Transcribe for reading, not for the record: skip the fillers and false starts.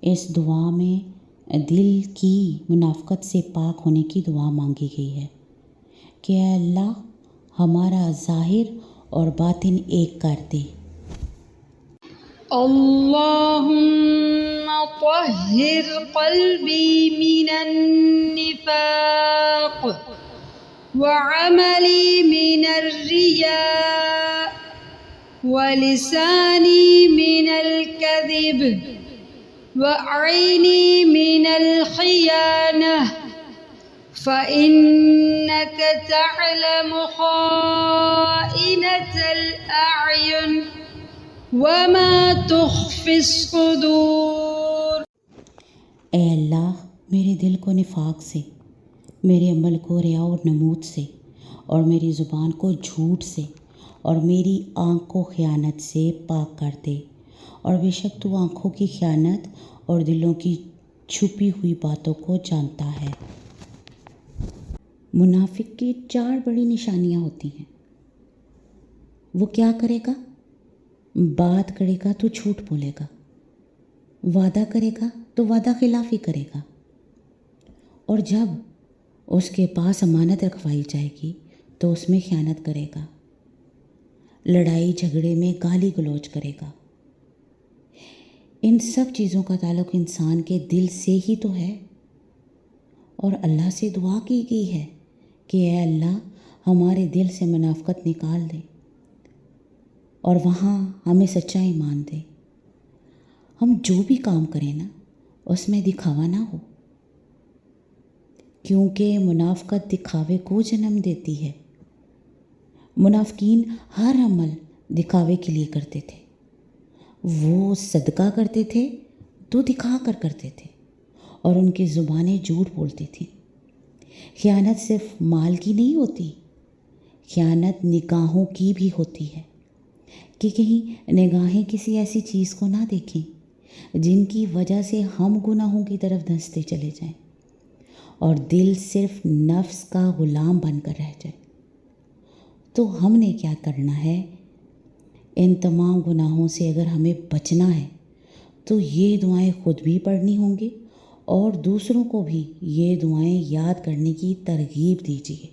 اس دعا میں دل کی منافقت سے پاک ہونے کی دعا مانگی گئی ہے کہ اے اللہ ہمارا ظاہر اور باطن ایک کر دے۔ اللہم طہر قلبی من النفاق وعملی من الریاء ولسانی من الكذب وعینی من الخیانہ فإنك تعلم خائنة الأعین وما تخفی الصدور۔ اے اللہ میرے دل کو نفاق سے، میرے عمل کو ریا اور نمود سے، اور میری زبان کو جھوٹ سے، اور میری آنکھ کو خیانت سے پاک کر دے، اور بے شک تو آنکھوں کی خیانت اور دلوں کی چھپی ہوئی باتوں کو جانتا ہے۔ منافق کی 4 بڑی نشانیاں ہوتی ہیں۔ وہ کیا کرے گا؟ بات کرے گا تو جھوٹ بولے گا، وعدہ کرے گا تو وعدہ خلافی کرے گا، اور جب اس کے پاس امانت رکھوائی جائے گی تو اس میں خیانت کرے گا، لڑائی جھگڑے میں گالی گلوچ کرے گا۔ ان سب چیزوں کا تعلق انسان کے دل سے ہی تو ہے، اور اللہ سے دعا کی گئی ہے کہ اے اللہ ہمارے دل سے منافقت نکال دے اور وہاں ہمیں سچا ایمان دے۔ ہم جو بھی کام کریں نا اس میں دکھاوا نہ ہو، کیونکہ منافقت دکھاوے کو جنم دیتی ہے۔ منافقین ہر عمل دکھاوے کے لیے کرتے تھے۔ وہ صدقہ کرتے تھے تو دکھا کر کرتے تھے، اور ان کی زبانیں جھوٹ بولتی تھیں۔ خیانت صرف مال کی نہیں ہوتی، خیانت نگاہوں کی بھی ہوتی ہے کہ کہیں نگاہیں کسی ایسی چیز کو نہ دیکھیں جن کی وجہ سے ہم گناہوں کی طرف دھنستے چلے جائیں، اور دل صرف نفس کا غلام بن کر رہ جائے۔ تو ہم نے کیا کرنا ہے؟ ان تمام گناہوں سے اگر ہمیں بچنا ہے تو یہ دعائیں خود بھی پڑھنی ہوں گی، اور دوسروں کو بھی یہ دعائیں یاد کرنے کی ترغیب دیجیے۔